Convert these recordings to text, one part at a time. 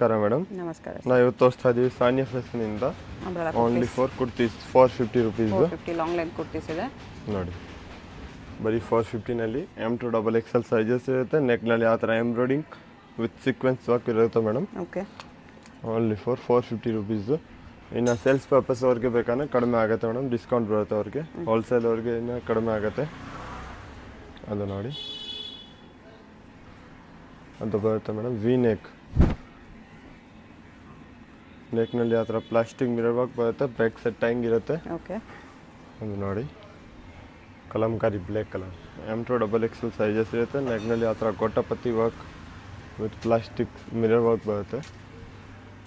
ನಮಸ್ಕಾರ ಮೇಡಮ್. ನಮಸ್ಕಾರ. ನಾವು ಇವತ್ತು ತೋರಿಸ್ತಾ ಇದ್ದೀವಿ ಸಾನಿಯಾ ಫ್ಯಾಷನ್ ಇಂದ only for kurtis 450 rupees. 450 long length kurtis ಇದೆ ನೋಡಿ. ಬರೀ 450ನಲ್ಲಿ M2XXL ಸೈಜಸ್ ಇರುತ್ತೆ. ನೆಕ್ನಲ್ಲಿ ಆ ಥರ ಎಂಬ್ರಾಯ್ಡಿಂಗ್ ವಿತ್ ಸೀಕ್ವೆನ್ಸ್ ವರ್ಕ್ ಇರುತ್ತೆ madam. Okay. Only for 450 rupees. ಇನ್ನು ಸೇಲ್ಸ್ ಪರ್ಪಸ್ ಅವ್ರಿಗೆ ಬೇಕಾದ್ರೆ ಕಡಿಮೆ ಆಗುತ್ತೆ ಮೇಡಮ್, ಡಿಸ್ಕೌಂಟ್ ಬರುತ್ತೆ ಅವ್ರಿಗೆ. ಹೋಲ್ಸೇಲ್ ಅವ್ರಿಗೆ ಇನ್ನೂ ಕಡಿಮೆ ಆಗುತ್ತೆ. ಅದು ನೋಡಿ, ಅದು ಬರುತ್ತೆ ಮೇಡಮ್. ವಿ ನೆಕ್ನಲ್ಲಿ ಆ ಥರ ಪ್ಲಾಸ್ಟಿಕ್ ಮಿರರ್ ವರ್ಕ್ ಬರುತ್ತೆ. ಬ್ಯಾಕ್ ಸೆಟ್ ಟ್ಯಾಂಗ್ ಇರುತ್ತೆ. ಓಕೆ. ಅದು ನೋಡಿ, Kalamkari black colour M2XXL sizes ಇರುತ್ತೆ. ನೆಕ್ನಲ್ಲಿ ಆ ಥರ ಗೋಟಪತಿ work with plastic mirror work ಬರುತ್ತೆ.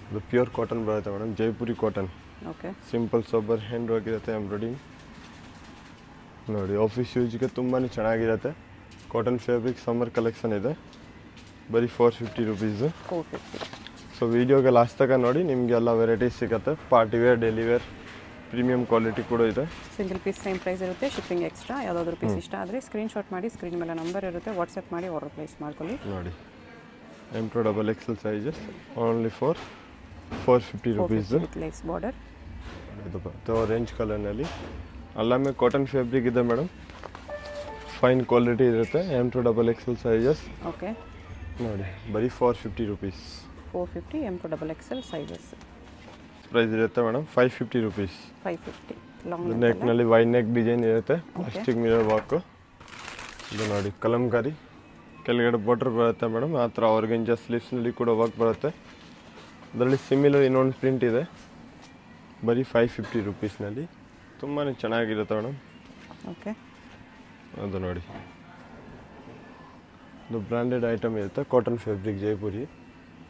ಅದು ಪ್ಯೂರ್ ಕಾಟನ್ ಬರುತ್ತೆ madam, Jaipuri cotton. Okay. Simple sober hand work ಇರುತ್ತೆ, ಎಂಬ್ರಾಯ್ಡಿಂಗ್ ನೋಡಿ. ಆಫೀಸ್ ಯೂಸ್ಗೆ ತುಂಬಾ ಚೆನ್ನಾಗಿರುತ್ತೆ. ಕಾಟನ್ ಫ್ಯಾಬ್ರಿಕ್ ಸಮ್ಮರ್ ಕಲೆಕ್ಷನ್ ಇದೆ. ಬರೀ 450 ರುಪೀಸು. 450. ಸೊ ವೀಡಿಯೋಗೆ ಲಾಸ್ಟ್ ತನಕ ನೋಡಿ, ನಿಮಗೆ ಎಲ್ಲ ವೆರೈಟೀಸ್ ಸಿಗುತ್ತೆ. Party wear, daily wear, premium quality ಕೂಡ ಇದೆ. ಸಿಂಗಲ್ ಪೀಸ್ ಸೇಮ್ ಪ್ರೈಸ್ ಇರುತ್ತೆ, ಶಿಪ್ಪಿಂಗ್ ಎಕ್ಸ್ಟ್ರಾ. ಯಾವುದಾದ್ರೂ ಪೀಸ್ ಇಷ್ಟ ಆದರೆ ಸ್ಕ್ರೀನ್ಶಾಟ್ ಮಾಡಿ, ಸ್ಕ್ರೀನ್ ಮೇಲೆ ನಂಬರ್ ಇರುತ್ತೆ, ವಾಟ್ಸಪ್ ಮಾಡಿ ಆರ್ಡರ್ ಪ್ಲೇಸ್ ಮಾಡ್ಕೊಳ್ಳಿ. ನೋಡಿ, M2XXL sizes only for 450 rupees. With lace border. ಇದು ಬರುತ್ತೆ ಆರೆಂಜ್ ಕಲರ್ನಲ್ಲಿ. ಅಲ್ಲಮ್ಮೆ ಕಾಟನ್ ಫ್ಯಾಬ್ರಿಕ್ ಇದೆ ಮೇಡಮ್, ಫೈನ್ ಕ್ವಾಲಿಟಿ ಇರುತ್ತೆ. M2XXL sizes. ಓಕೆ. ನೋಡಿ, ಬರೀ 450 ರುಪೀಸ್. 450 M2XXL sizes. ಪ್ರೈಸ್ ಇರುತ್ತೆ ಮೇಡಮ್ 550 ರುಪೀಸ್. 550 ಲಾಂಗ್ ನೆಕ್ನಲ್ಲಿ ವೈ ನೆಕ್ ಡಿಸೈನ್ ಇರುತ್ತೆ, ಪ್ಲಾಸ್ಟಿಕ್ ಮಿರರ್ ವರ್ಕು. ಇದು ನೋಡಿ, ಕಲಂಕಾರಿ ಕೆಳಗಡೆ ಬಾರ್ಡರ್ ಬರುತ್ತೆ ಮೇಡಮ್. ಆ ಥರ ಆರ್ಗಂಜಾ ಸ್ಲೀವ್ಸ್ನಲ್ಲಿ ಕೂಡ ವರ್ಕ್ ಬರುತ್ತೆ. ಅದರಲ್ಲಿ ಸಿಮಿಲರ್ ಇನ್ನೊಂದು ಪ್ರಿಂಟ್ ಇದೆ. ಬರೀ 550 ರುಪೀಸ್ನಲ್ಲಿ ತುಂಬಾ ಚೆನ್ನಾಗಿರುತ್ತೆ ಮೇಡಮ್. ಓಕೆ. ಅದು ನೋಡಿ, ಇದು ಬ್ರ್ಯಾಂಡೆಡ್ ಐಟಮ್ ಇರುತ್ತೆ, cotton fabric Jaipuri.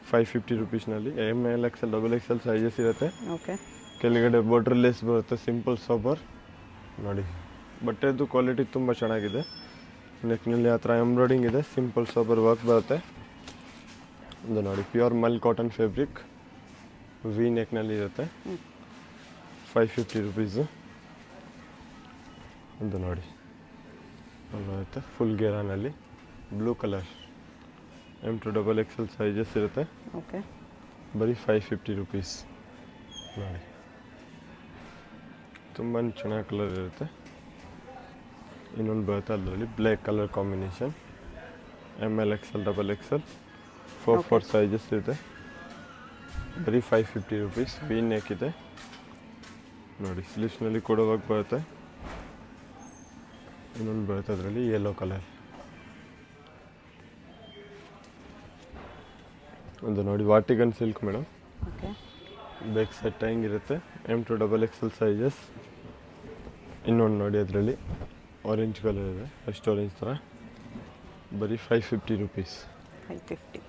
550 ರುಪೀಸ್ನಲ್ಲಿ ML XL XXL sizes ಇರುತ್ತೆ. ಓಕೆ. ಕೆಳಗಡೆ ಬಾರ್ಡರ್ ಲೇಸ್ ಬರುತ್ತೆ, ಸಿಂಪಲ್ ಸೋಬರ್ ನೋಡಿ. ಬಟ್ಟೆದು ಕ್ವಾಲಿಟಿ ತುಂಬ ಚೆನ್ನಾಗಿದೆ. ನೆಕ್ನಲ್ಲಿ ಆ ಥರ ಎಂಬ್ರಾಯ್ಡಿಂಗ್ ಇದೆ, ಸಿಂಪಲ್ ಸೋಬರ್ ವರ್ಕ್ ಬರುತ್ತೆ. ಇದು ನೋಡಿ, ಪ್ಯೂರ್ ಮಲ್ ಕಾಟನ್ ಫ್ಯಾಬ್ರಿಕ್ ವಿ ನೆಕ್ನಲ್ಲಿ ಇರುತ್ತೆ. 550 ರುಪೀಸು. ಇದು ನೋಡಿ, ಬರುತ್ತೆ ಫುಲ್ ಗೇರಾನಲ್ಲಿ ಬ್ಲೂ ಕಲರ್. M2XXL ಸೈಜಸ್ ಇರುತ್ತೆ. ಓಕೆ. ಬರೀ 550 ರುಪೀಸ್. ನೋಡಿ, ತುಂಬಾ ಚೆನ್ನಾಗಿ ಕಲರ್ ಇರುತ್ತೆ. ಇನ್ನೊಂದು ಬರುತ್ತೆ ಅದರಲ್ಲಿ black colour combination. ML XL XXL 4 sizes ಇದೆ. ಬರೀ 550 ರುಪೀಸ್. ವಿ ನೆಕ್ ಇದೆ ನೋಡಿ, ಸ್ಲೀವ್ಸ್ನಲ್ಲಿ ಕೊಡೋವಾಗ ಬರುತ್ತೆ. ಇನ್ನೊಂದು ಬರುತ್ತೆ ಅದರಲ್ಲಿ ಯೆಲ್ಲೋ ಕಲರ್. ಒಂದು ನೋಡಿ, ವಾಟಿಗನ್ silk madam. Okay. Back set ಟ್ಯಾಂಗ್ ಇರುತ್ತೆ. M2XXL sizes. ಇನ್ನೊಂದು ನೋಡಿ, ಅದರಲ್ಲಿ ಆರೆಂಜ್ ಕಲರ್ ಇದೆ, ಅಷ್ಟು ಆರೆಂಜ್ ಥರ. ಬರೀ 550 ರುಪೀಸ್. 550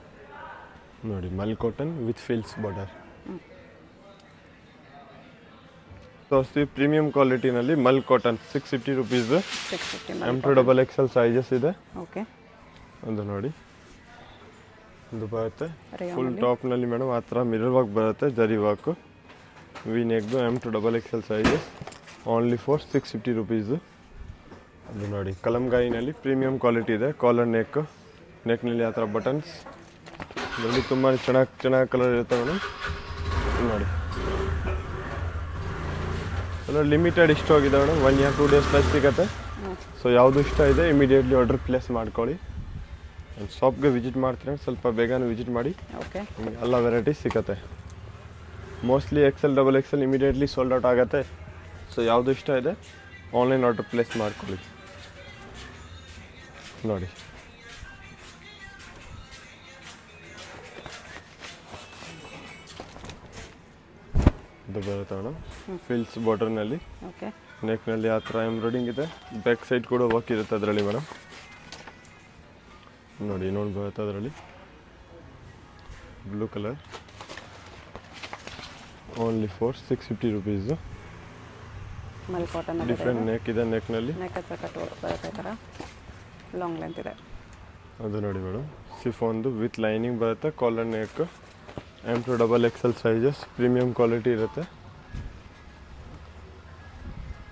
ನೋಡಿ, ಮಲ್ ಕಾಟನ್ ವಿತ್ ಫಿಲ್ಸ್ ಬಾರ್ಡರ್. ತೋರಿಸ್ತೀವಿ ಪ್ರೀಮಿಯಂ ಕ್ವಾಲಿಟಿನಲ್ಲಿ mul cotton 650 rupees. 650 M2XXL sizes ಇದೆ. ಓಕೆ. ಒಂದು ನೋಡಿ, ಇದು ಬರುತ್ತೆ Rayon ಫುಲ್ ಅಲ್ಲಿ. ಟಾಪ್ನಲ್ಲಿ ಮೇಡಮ್. ಆ ಥರ ಮಿರರ್ ವರ್ಕ್ ಬರುತ್ತೆ, ಜರಿ ವರ್ಕು. ವಿ ನೆಕ್ದು M2XXL sizes only for 650 rupees. ಅದು ನೋಡಿ, ಕಲಂಕಾರಿನಲ್ಲಿ ಪ್ರೀಮಿಯಂ ಕ್ವಾಲಿಟಿ ಇದೆ. ಕಾಲರ್ ನೆಕ್ನಲ್ಲಿ ಆ ಥರ ಬಟನ್ಸ್. ಇದರಲ್ಲಿ ತುಂಬ ಚೆನ್ನಾಗಿ ಕಲರ್ ಇರುತ್ತೆ ಮೇಡಮ್. ನೋಡಿ, ಅದರಲ್ಲಿ ಲಿಮಿಟೆಡ್ ಇಷ್ಟ ಹೋಗಿದೆ ಮೇಡಮ್. 1 or 2 ಡೇಸ್ ಸಿಗುತ್ತೆ. ಸೊ ಯಾವುದು ಇಷ್ಟ ಇದೆ ಇಮಿಡಿಯೇಟ್ಲಿ ಆರ್ಡರ್ ಪ್ಲೇಸ್ ಮಾಡ್ಕೊಳ್ಳಿ. ಶಾಪ್ಗೆ ವಿಸಿಟ್ ಮಾಡ್ತೀರಾ, ಸ್ವಲ್ಪ ಬೇಗನೆ ವಿಸಿಟ್ ಮಾಡಿ. ಓಕೆ. ನಿಮಗೆ ಎಲ್ಲ ವೆರೈಟೀಸ್ ಸಿಗುತ್ತೆ. Mostly XL immediately sold out ಆಗುತ್ತೆ. ಸೊ ಯಾವುದು ಇಷ್ಟ ಇದೆ ಆನ್ಲೈನ್ ಆರ್ಡರ್ ಪ್ಲೇಸ್ ಮಾಡ್ಕೊಳ್ಳಿ. ನೋಡಿ, ಇದು ಬರುತ್ತೆ ಮೇಡಮ್ ಫಿಲ್ಸ್ ಬಾರ್ಡರ್ನಲ್ಲಿ. ಓಕೆ. ನೆಕ್ನಲ್ಲಿ ಆ ಥರ ಎಂಬ್ರಾಯ್ಡಿಂಗ್ ಇದೆ. ಬ್ಯಾಕ್ ಸೈಡ್ ಕೂಡ ವರ್ಕ್ ಇರುತ್ತೆ ಅದರಲ್ಲಿ ಮೇಡಮ್. ನೋಡಿ, ಇನ್ನೊಂದು ಬರುತ್ತೆ ಅದರಲ್ಲಿ blue colour. Only for 650 rupees. Mul cotton different neck ಇದೆ. ನೆಕ್ನಲ್ಲಿ ನೆಕ್ ಹತ್ರ ಕಟ್ ಬರುತ್ತೆ, ಈ ಥರ ಲಾಂಗ್ ಲೆಂತ್ ಇದೆ. ಅದು ನೋಡಿ ಮೇಡಮ್, ಸಿಫೋನ್ದು ವಿತ್ ಲೈನಿಂಗ್ ಬರುತ್ತೆ. Collar neck. M2XXL sizes, premium quality ಇರುತ್ತೆ.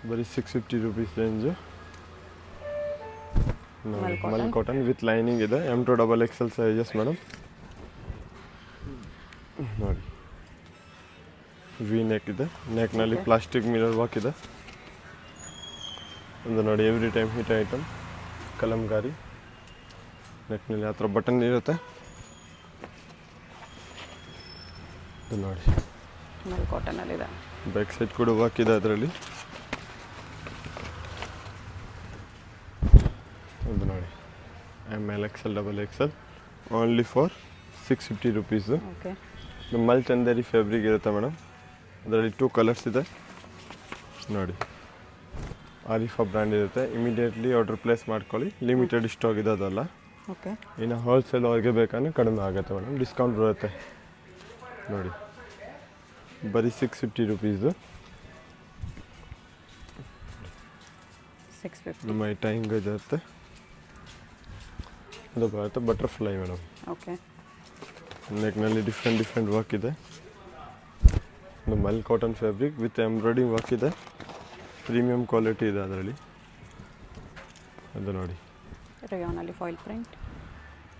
ಬರೀ 650 rupees range. Mul cotton with lining ಇದೆ. M2XXL sizes madam. ನೋಡಿ ವಿ ನೆಕ್ ಇದೆ, ನೆಕ್ನಲ್ಲಿ Okay. ಪ್ಲಾಸ್ಟಿಕ್ ಮಿರರ್ ವರ್ಕ್ ಇದೆ. ಒಂದು ನೋಡಿ every time hit item Kalamkari, ನೆಕ್ನಲ್ಲಿ ಆ ಥರ ಬಟನ್ ಇರುತ್ತೆ. ಇದು ನೋಡಿ ಮಲ್ ಕಾಟನಲ್ಲಿದೆ. ಬ್ಯಾಕ್ ಸೈಡ್ ಕೂಡ ವರ್ಕ್ ಇದೆ ಅದರಲ್ಲಿ. ಒಂದು ನೋಡಿ ML XL XXL only for 650 rupees. Okay. ಇದು ಮಲ್ ಚಂದೇರಿ ಫ್ಯಾಬ್ರಿಕ್ ಇರುತ್ತೆ ಮೇಡಮ್. ಅದರಲ್ಲಿ 2 ಕಲರ್ಸ್ ಇದೆ ನೋಡಿ. ಆರಿಫಾ ಬ್ರ್ಯಾಂಡ್ ಇರುತ್ತೆ. ಇಮಿಡಿಯೇಟ್ಲಿ ಆರ್ಡರ್ ಪ್ಲೇಸ್ ಮಾಡ್ಕೊಳ್ಳಿ, ಲಿಮಿಟೆಡ್ ಸ್ಟಾಕ್ ಇದೆ ಅದಲ್ಲ. ಓಕೆ. ಇನ್ನು ಹೋಲ್ಸೇಲ್ ಅವ್ರಿಗೆ ಬೇಕಂದ್ರೆ ಕಡಿಮೆ ಆಗುತ್ತೆ ಮೇಡಮ್, ಡಿಸ್ಕೌಂಟ್ ಬರುತ್ತೆ ನೋಡಿ. ಬರೀ 650 ರುಪೀಸು. 650. ನಮ್ಮ ಟೈಂಗ್ ಇರುತ್ತೆ. ಅದು ಬರುತ್ತೆ ಬಟರ್ಫ್ಲೈ ಮೇಡಮ್. ಓಕೆ. ನೆಕ್ನಲ್ಲಿ ಡಿಫ್ರೆಂಟ್ ವರ್ಕ್ ಇದೆ. ಒಂದು mul cotton fabric with embroidering work ಇದೆ. ಪ್ರೀಮಿಯಂ ಕ್ವಾಲಿಟಿ ಇದೆ ಅದರಲ್ಲಿ. ಅದು ನೋಡಿ ರೇಯಾನಲ್ಲಿ ಫಾಯಿಲ್ ಪ್ರಿಂಟ್.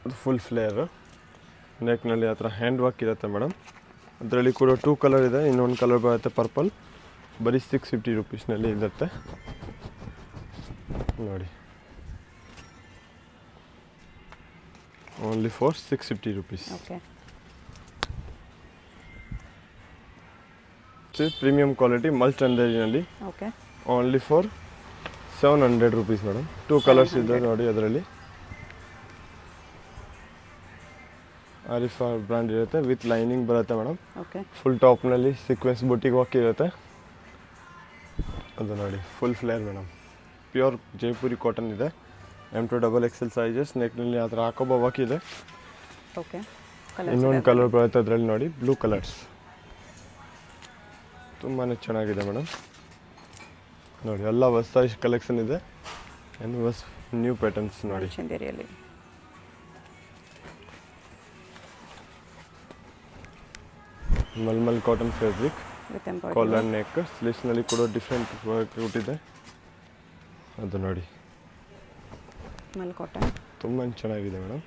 ಅದು ಫುಲ್ ಫ್ಲೇರ್. ನೆಕ್ನಲ್ಲಿ ಆ ಥರ ಹ್ಯಾಂಡ್ ವರ್ಕ್ ಇರುತ್ತೆ ಮೇಡಮ್. ಅದರಲ್ಲಿ ಕೂಡ 2 ಕಲರ್ ಇದೆ. ಇನ್ನೊಂದು ಕಲರ್ ಬರುತ್ತೆ ಪರ್ಪಲ್. ಬರೀ 650 ರುಪೀಸ್ನಲ್ಲಿ ಇರುತ್ತೆ ನೋಡಿ. Only for 650 rupees. Okay. Premium quality mul ಚಂದೇರಿನಲ್ಲಿ okay. Only for 700 rupees madam. 2 colours ಇದೆ ನೋಡಿ ಅದರಲ್ಲಿ. ಆರಿಫಾ ಬ್ರ್ಯಾಂಡ್ ಇರುತ್ತೆ, ವಿತ್ ಲೈನಿಂಗ್ ಬರುತ್ತೆ ಮೇಡಮ್. ಓಕೆ. ಫುಲ್ ಟಾಪ್ನಲ್ಲಿ ಸೀಕ್ವೆನ್ಸ್ ಬುಟ್ಟಿಗೆ ವರ್ಕ್ ಇರುತ್ತೆ. ಅದು ನೋಡಿ full flare madam. Pure Jaipuri cotton ಇದೆ. M2 XXL sizes. ನೆಕ್ನಲ್ಲಿ ಆ ಥರ ಹಾಕೋಬೋ ವರ್ಕ್ ಇದೆ. ಓಕೆ. ಇನ್ನೊಂದು ಕಲರ್ ಬರುತ್ತೆ ಅದರಲ್ಲಿ ನೋಡಿ, ಬ್ಲೂ ಕಲರ್ಸ್. ತುಂಬಾ ಚೆನ್ನಾಗಿದೆ ಮೇಡಮ್ ನೋಡಿ. ಎಲ್ಲ ಹೊಸ ಕಲೆಕ್ಷನ್ ಇದೆ, ಏನು ನ್ಯೂ ಪ್ಯಾಟರ್ನ್ಸ್ ನೋಡಿ. ಚಂದೇರಿಯಲ್ಲಿ mulmul cotton fabric, with embroidery. Collar neck, ಸ್ಲೀವ್ಸ್ನಲ್ಲಿ ಕೂಡ ಡಿಫ್ರೆಂಟ್ ವರ್ಕ್ ಇದೆ. ಅದು ನೋಡಿ ಮಲ್ ಕಾಟನ್. ತುಂಬ ಚೆನ್ನಾಗಿದೆ ಮೇಡಮ್.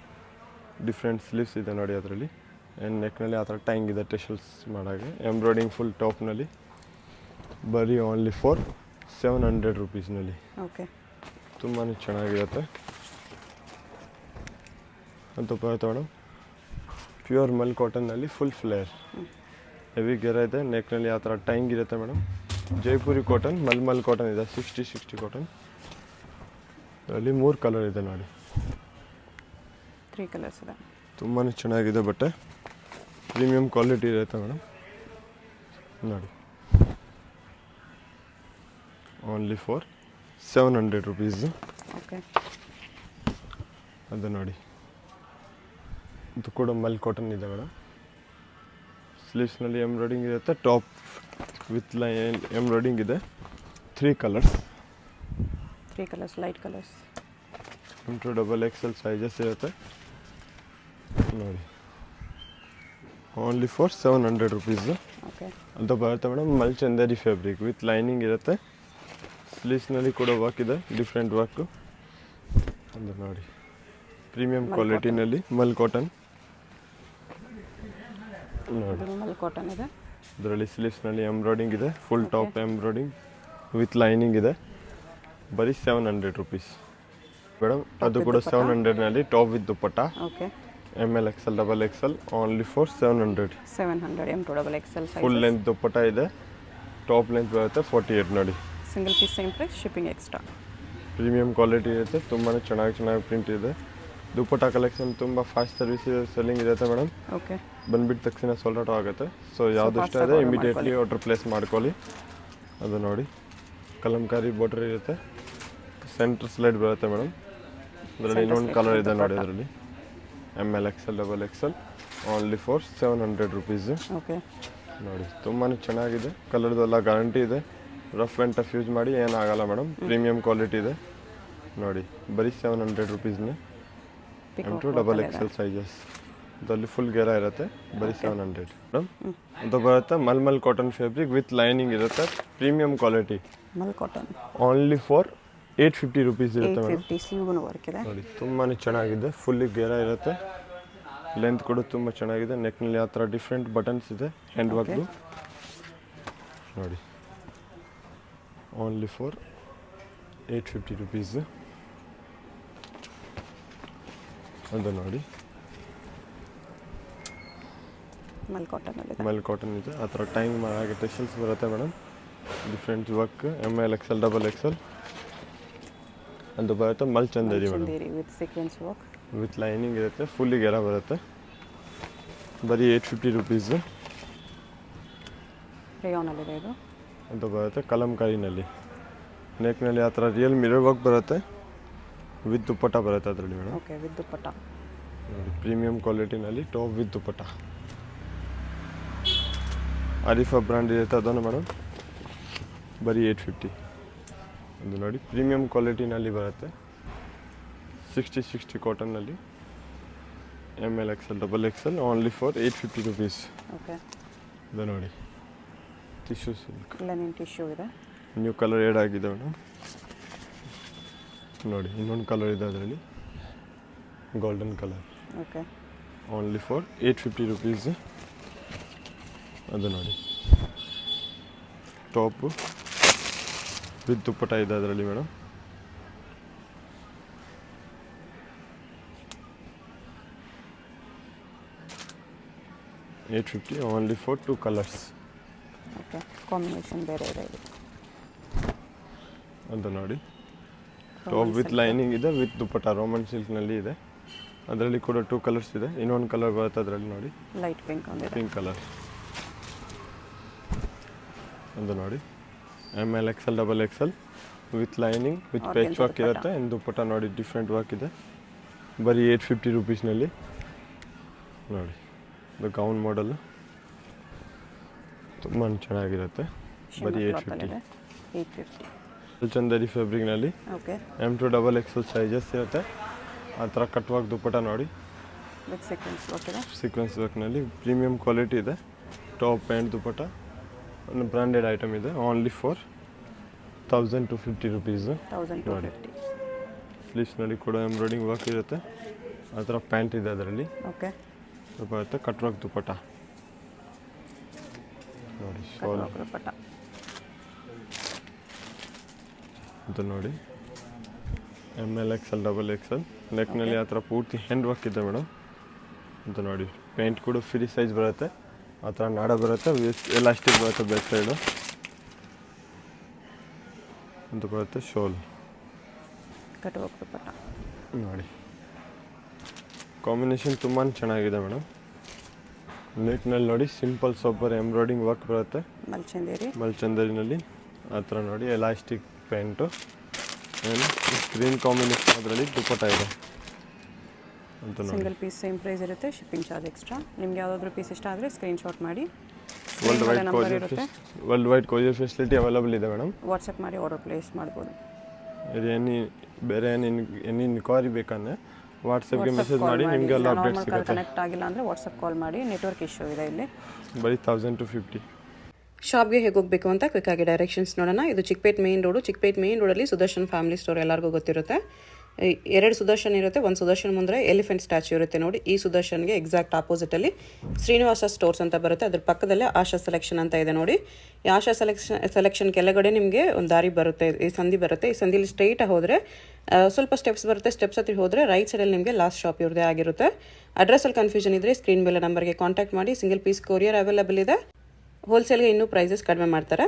ಡಿಫ್ರೆಂಟ್ ಸ್ಲೀವ್ಸ್ ಇದೆ ನೋಡಿ ಅದರಲ್ಲಿ. ಆ್ಯಂಡ್ ನೆಕ್ನಲ್ಲಿ ಆ ಥರ ಟೈಂಗ್ ಇದೆ ಟೆಶಲ್ಸ್ ಮಾಡೋಕ್ಕೆ. ಎಂಬ್ರಾಯ್ಡಿಂಗ್ ಫುಲ್ ಟಾಪ್ನಲ್ಲಿ. ಬರೀ ಓನ್ಲಿ ಫಾರ್ 700 ರುಪೀಸ್ನಲ್ಲಿ. ಓಕೆ. ತುಂಬಾ ಚೆನ್ನಾಗಿರುತ್ತೆ ಅಂತ ಬರುತ್ತೆ ಮೇಡಮ್. ಪ್ಯೂರ್ ಮಲ್ ಕಾಟನ್ನಲ್ಲಿ ಫುಲ್ ಫ್ಲೇರ್, ಹೆವಿ ಗೆರೆ ಇದೆ. ನೆಕ್ನಲ್ಲಿ ಆ ಥರ ಟೈಂಗ್ ಇರುತ್ತೆ ಮೇಡಮ್. ಜೈಪುರಿ ಕಾಟನ್, ಮಲ್ ಕಾಟನ್ ಇದೆ. 60 ಕಾಟನ್. ಅದರಲ್ಲಿ 3 ಕಲರ್ ಇದೆ ನೋಡಿ. 3 ಕಲರ್ಸ್ ಇದೆ. ತುಂಬಾ ಚೆನ್ನಾಗಿದೆ ಬಟ್ಟೆ. ಪ್ರೀಮಿಯಂ ಕ್ವಾಲಿಟಿ ಇರುತ್ತೆ ಮೇಡಮ್ ನೋಡಿ. Only for 700 rupees. ಓಕೆ. ಅದು ನೋಡಿ ಇದು ಕೂಡ ಮಲ್ ಕಾಟನ್ ಇದೆ ಮೇಡಮ್. ಸ್ಲೀವ್ಸ್ನಲ್ಲಿ ಎಂಬ್ರಾಯ್ಡಿಂಗ್ ಇರುತ್ತೆ. ಟಾಪ್ ವಿತ್ ಲೈನ್ ಎಂಬ್ರಾಯ್ಡಿಂಗ್ ಇದೆ. 3 colours. 3 colours, light colours. M2 XXL sizes ಇರುತ್ತೆ ನೋಡಿ. Only for 700 rupees. ಓಕೆ. ಅಂತ ಬರುತ್ತೆ madam. Mal Chanderi fabric with lining ಇರುತ್ತೆ. ಸ್ಲೀವ್ಸ್ನಲ್ಲಿ ಕೂಡ ವರ್ಕ್ ಇದೆ, ಡಿಫ್ರೆಂಟ್ ವರ್ಕು. ಅದು ನೋಡಿ ಪ್ರೀಮಿಯಂ ಕ್ವಾಲಿಟಿನಲ್ಲಿ ಮಲ್ ಕಾಟನ್ ನೋಡಿ. ಮಲ್ ಕಾಟನ್ ಇದೆ. ಇದರಲ್ಲಿ ಸ್ಲೀವ್ಸ್ನಲ್ಲಿ ಎಂಬ್ರಾಯ್ಡಿಂಗ್ ಇದೆ. Full top embroidering with lining ಇದೆ. ಬರೀ 700 ರುಪೀಸ್ ಮೇಡಮ್. ಅದು ಕೂಡ 700ನಲ್ಲಿ top with dupatta. Okay. ML XL XXL only for 700. 700 M2 XXL size. Full length dupatta ಇದೆ. ಟಾಪ್ ಲೆಂತ್ ಬರುತ್ತೆ 48 ನೋಡಿ. Single piece same price, shipping extra. Premium quality ಇರುತ್ತೆ. ತುಂಬಾ ಚೆನ್ನಾಗಿ ಪ್ರಿಂಟ್ ಇದೆ. ದುಪ್ಪಟ್ಟ ಕಲೆಕ್ಷನ್ ತುಂಬ ಫಾಸ್ಟ್ ಸರ್ವಿಸ್ ಸೆಲ್ಲಿಂಗ್ ಇರುತ್ತೆ ಮೇಡಮ್. ಓಕೆ. ಬಂದುಬಿಟ್ಟು ತಕ್ಷಣ ಸೋಲ್ಡ್ ಔಟ್ ಆಗುತ್ತೆ. ಸೊ ಯಾವುದು ಇಷ್ಟ fast ಇದೆ ಆಗಿ ಇಮಿಡಿಯೇಟ್ಲಿ ಆರ್ಡರ್ ಪ್ಲೇಸ್ ಮಾಡ್ಕೊಳ್ಳಿ. ಅದು ನೋಡಿ ಕಲಂಕಾರಿ ಬಾರ್ಡರ್ ಇರುತ್ತೆ. ಸೆಂಟರ್ ಸ್ಲೈಡ್ ಬರುತ್ತೆ ಮೇಡಮ್. ಅದರಲ್ಲಿ ಇನ್ನೊಂದು ಕಲರ್ ಇದೆ ನೋಡಿ ಅದರಲ್ಲಿ. ML XL XXL only for 700 rupees. Okay. ನೋಡಿ ತುಂಬಾ ಚೆನ್ನಾಗಿದೆ. ಕಲರ್ದೆಲ್ಲ ಗ್ಯಾರಂಟಿ ಇದೆ. ರಫ್ ಆ್ಯಂಡ್ ಟಫ್ ಯೂಸ್ ಮಾಡಿ ಏನಾಗಲ್ಲ ಮೇಡಮ್. ಪ್ರೀಮಿಯಂ ಕ್ವಾಲಿಟಿ ಇದೆ ನೋಡಿ. ಬರೀ 700 ರುಪೀಸ್ನೇ. M2 XXL sizes. ಅದರಲ್ಲಿ ಫುಲ್ ಗೆರ ಇರುತ್ತೆ. ಬರೀ 700 ಮೇಡಮ್. ಅದು ಬರುತ್ತೆ mul cotton fabric with lining ಇರುತ್ತೆ. Premium quality. Mul cotton only for 850 rupees ಇರುತ್ತೆ ಮೇಡಮ್. 850 ಸ್ಲೀವ್ಗೂ ವರ್ಕ್ ಇದೆ ನೋಡಿ ತುಂಬಾ ಚೆನ್ನಾಗಿದೆ. ಫುಲ್ಲಿ ಗೆರ ಇರುತ್ತೆ. ಲೆಂತ್ ಕೂಡ ತುಂಬ ಚೆನ್ನಾಗಿದೆ. ನೆಕ್ನಲ್ಲಿ ಆ ಥರ ಡಿಫ್ರೆಂಟ್ ಬಟನ್ಸ್ ಇದೆ ಹ್ಯಾಂಡ್ ವರ್ಕ್ದು ನೋಡಿ. Only for 850 rupees. ಅದು ನೋಡಿ ಮಲ್ ಕಾಟನ್ ಇದೆ. ಆ ಥರ ಟೈಮ್ ಹಾಗೆ ಟೆಷಲ್ಸ್ ಬರುತ್ತೆ madam. Different work ML XL XXL ಅಂತ ಬರುತ್ತೆ. ಮಲ್ಚಂದೇರಿ madam with sequence work with lining ಇರುತ್ತೆ. ಫುಲ್ಲಿ ಗೆರ ಬರುತ್ತೆ. ಬರೀ 850 rupees. ರೇಯಾನಲ್ಲಿದೆ ಇದು ಅಂತ ಬರುತ್ತೆ ಕಲಂಕಾರಿನಲ್ಲಿ. ನೆಕ್ನಲ್ಲಿ ಆ ಥರ ರಿಯಲ್ ಮಿರರ್ ವರ್ಕ್ ಬರುತ್ತೆ ವಿತ್ ದುಪ್ಪಟ್ಟ ಬರುತ್ತೆ ಅದರಲ್ಲಿ ಮೇಡಮ್. ಓಕೆ ವಿತ್ ದುಪ್ಪಟ್ಟ ನೋಡಿ ಪ್ರೀಮಿಯಂ ಕ್ವಾಲಿಟಿನಲ್ಲಿ top with dupatta. Arifa brand ಇರುತ್ತೆ ಅದನ್ನು ಮೇಡಮ್. ಬರೀ 850. ಅದು ನೋಡಿ ಪ್ರೀಮಿಯಂ ಕ್ವಾಲಿಟಿನಲ್ಲಿ ಬರುತ್ತೆ. 60 ಕಾಟನ್ನಲ್ಲಿ ML XL XXL only for 850 rupees. Okay ಇದು ನೋಡಿ ಟಿಶ್ಯೂ ಸಿಲ್ಕ್ ಲೆನಿನ್ ಟಿಶ್ಯೂ ಇದೆ. ನ್ಯೂ ಕಲರ್ ಏಡ್ ಆಗಿದೆ ಮೇಡಮ್. ನೋಡಿ ಇನ್ನೊಂದು ಕಲರ್ ಇದೆ ಅದರಲ್ಲಿ golden colour. Okay only for 850 rupees. ಅದು ನೋಡಿ ಟಾಪು ವಿತ್ ದುಪ್ಪಟ್ಟ ಇದೆ ಅದರಲ್ಲಿ madam. $850 only for 2 colours. Okay combination ಬೇರೆ ಇದೆ ಇದು. ಅಂತ ನೋಡಿ ಟಾಪ್ ವಿತ್ ಲೈನಿಂಗ್ ಇದೆ ವಿತ್ ದುಪ್ಪಟ್ಟ ರೋಮನ್ ಸಿಲ್ಕ್ನಲ್ಲಿ ಇದೆ. ಅದರಲ್ಲಿ ಕೂಡ 2 ಕಲರ್ಸ್ ಇದೆ. ಇನ್ನೊಂದು ಕಲರ್ ಬರುತ್ತೆ ಅದರಲ್ಲಿ ನೋಡಿ ಲೈಟ್ ಪಿಂಕ್ ಒಂದಿದೆ. Pink colour. ಅಂತ ನೋಡಿ ML XL XXL with lining with peach work ಇರುತ್ತೆ. ಇನ್ನು ದುಪ್ಪಟ್ಟ ನೋಡಿ ಡಿಫ್ರೆಂಟ್ ವರ್ಕ್ ಇದೆ. ಬರೀ 850 rupeesನಲ್ಲಿ ನೋಡಿ. ಇದು ಗೌನ್ ಮಾಡೆಲ್ ತುಂಬ ಚೆನ್ನಾಗಿರುತ್ತೆ. ಬರೀ 850. ಚಂದೇರಿ ಫ್ಯಾಬ್ರಿಕ್ನಲ್ಲಿ ಓಕೆ M2 XXL ಸೈಜಸ್ ಇರುತ್ತೆ. ಆ ಥರ ಕಟ್ ವರ್ಕ್ ದುಪ್ಪಟ್ಟ ನೋಡಿ ವಿತ್ ಸೀಕ್ವೆನ್ಸ್ ವರ್ಕ್ ಇದೆ. ಸೀಕ್ವೆನ್ಸ್ ವರ್ಕ್ನಲ್ಲಿ ಪ್ರೀಮಿಯಂ ಕ್ವಾಲಿಟಿ ಇದೆ. ಟಾಪ್ ಪ್ಯಾಂಟ್ ದುಪ್ಪಟ್ಟ ಒಂದು ಬ್ರ್ಯಾಂಡೆಡ್ ಐಟಮ್ ಇದೆ. Only for 1250 rupees. 1250. ಸ್ಲೀವ್ಸ್ನಲ್ಲಿ ಕೂಡ ಎಂಬ್ರಾಯ್ಡಿಂಗ್ ವರ್ಕ್ ಇರುತ್ತೆ. ಆ ಥರ ಪ್ಯಾಂಟ್ ಇದೆ ಅದರಲ್ಲಿ ಓಕೆ ಬರುತ್ತೆ ಕಟ್ ವರ್ಕ್ ದುಪ್ಪಟ್ಟ ನೋಡಿ. ಶಾಲ್ ದುಪ್ಪಟ್ಟ ಅಂತ ನೋಡಿ ML XL XXL ನೆಕ್ನಲ್ಲಿ ಆ ಥರ ಪೂರ್ತಿ ಹ್ಯಾಂಡ್ ವರ್ಕ್ ಇದೆ ಮೇಡಮ್. ಅಂತ ನೋಡಿ ಪೇಂಟ್ ಕೂಡ ಫ್ರೀ ಸೈಜ್ ಬರುತ್ತೆ. ಆ ಥರ ನಾಡ ಬರುತ್ತೆ ಎಲಾಸ್ಟಿಕ್ ಬರುತ್ತೆ ಬ್ಯಾಕ್ ಸೈಡು ಅಂತ ಬರುತ್ತೆ. ಶೋಲ್ ಕಟ್ ವರ್ಕ್ ದುಪ್ಪಟ್ಟ ನೋಡಿ ಕಾಂಬಿನೇಷನ್ ತುಂಬಾ ಚೆನ್ನಾಗಿದೆ ಮೇಡಮ್. ನೆಕ್ನಲ್ಲಿ ನೋಡಿ ಸಿಂಪಲ್ ಸೂಪರ್ ಎಂಬ್ರಾಯ್ಡಿಂಗ್ ವರ್ಕ್ ಬರುತ್ತೆ ಮಲ್ಚಂದೇರಿನಲ್ಲಿ. ಆ ಥರ ನೋಡಿ ಎಲಾಸ್ಟಿಕ್ ಪ್ಯಾಂಟು ಏನು ಗ್ರೀನ್ ಕಾಂಬಿನೇಷನ್ ಅದರಲ್ಲಿ ದುಪ್ಪಟ್ಟ ಇದೆ ಅಂತ ನೋಡಿ. ಸಿಂಗಲ್ ಪೀಸ್ ಸೇಮ್ ಪ್ರೈಸ್ ಇರುತ್ತೆ. Shipping charge extra. ನಿಮ್ಗೆ ಯಾವುದಾದ್ರೂ ಪೀಸ್ ಇಷ್ಟ ಆದರೆ ಸ್ಕ್ರೀನ್ಶಾಟ್ ಮಾಡಿ. World wide courier facility available ಇದೆ ಮೇಡಮ್. ವಾಟ್ಸಪ್ ಮಾಡಿ ಆರ್ಡರ್ ಪ್ಲೇಸ್ ಮಾಡ್ಬೋದು. ಬೇರೆ ಎನಿ ಇನ್ಕ್ವೈರಿ ಬೇಕಂದರೆ ವಾಟ್ಸಪ್ಗೆ ಮೆಸೇಜ್ ಮಾಡಿ ನಿಮಗೆಲ್ಲ ಅಪ್ಡೇಟ್ ಸಿಗುತ್ತೆ. ಕನೆಕ್ಟ್ ಆಗಿಲ್ಲ ಅಂದರೆ ವಾಟ್ಸಪ್ ಕಾಲ್ ಮಾಡಿ. ನೆಟ್ವರ್ಕ್ ಇಶ್ಯೂ ಇದೆ ಇಲ್ಲಿ. ಬರೀ 1250. ಶಾಪ್ಗೆ ಹೇಗೆ ಹೋಗಬೇಕು ಅಂತ ಕ್ವಿಕ್ಕಾಗಿ ಡೈರೆಕ್ಷನ್ಸ್ ನೋಡೋಣ. ಇದು Chickpet main road. Chickpet main ರೋಡಲ್ಲಿ ಸುದರ್ಶನ್ ಫ್ಯಾಮಿಲಿ ಸ್ಟೋರ್ ಎಲ್ಲರಿಗೂ ಗೊತ್ತಿರುತ್ತೆ. 2 ಸುದರ್ಶನ್ ಇರುತ್ತೆ. ಒಂದು ಸುದರ್ಶನ್ ಮುಂದೆ ಎಲಿಫೆಂಟ್ ಸ್ಟ್ಯಾಚ್ಯೂ ಇರುತ್ತೆ ನೋಡಿ. ಈ ಸುದರ್ಶನ್ಗೆ ಎಕ್ಸಾಕ್ಟ್ ಆಪೋಸಿಟಲ್ಲಿ ಶ್ರೀನಿವಾಸ ಸ್ಟೋರ್ಸ್ ಅಂತ ಬರುತ್ತೆ. ಅದ್ರ ಪಕ್ಕದಲ್ಲೇ ಆಶಾ ಸೆಲೆಕ್ಷನ್ ಅಂತ ಇದೆ ನೋಡಿ. ಈ ಆಶಾ ಸೆಲೆಕ್ಷನ್ ಕೆಳಗಡೆ ನಿಮಗೆ ಒಂದು ದಾರಿ ಬರುತ್ತೆ. ಈ ಸಂಧಿ ಬರುತ್ತೆ. ಈ ಸಂಧಿಲಿ ಸ್ಟ್ರೈಟ್ ಹೋದರೆ ಸ್ವಲ್ಪ ಸ್ಟೆಪ್ಸ್ ಬರುತ್ತೆ. ಸ್ಟೆಪ್ಸ್ ಹತ್ತಿರ ಹೋದರೆ ರೈಟ್ ಸೈಡಲ್ಲಿ ನಿಮಗೆ ಲಾಸ್ಟ್ ಶಾಪ್ ಇವ್ರದೇ ಆಗಿರುತ್ತೆ. ಅಡ್ರೆಸ್ಸಲ್ಲಿ ಕನ್ಫ್ಯೂಷನ್ ಇದ್ದರೆ ಸ್ಕ್ರೀನ್ ಮೇಲೆ ನಂಬರ್ಗೆ ಕಾಂಟ್ಯಾಕ್ಟ್ ಮಾಡಿ. ಸಿಂಗಲ್ ಪೀಸ್ ಕೊರಿಯರ್ ಅವೈಲೇಬಲ್ ಇದೆ. ಹೋಲ್ಸೇಲ್ಗೆ ಇನ್ನೂ ಪ್ರೈಸಸ್ ಕಡಿಮೆ ಮಾಡ್ತಾರೆ.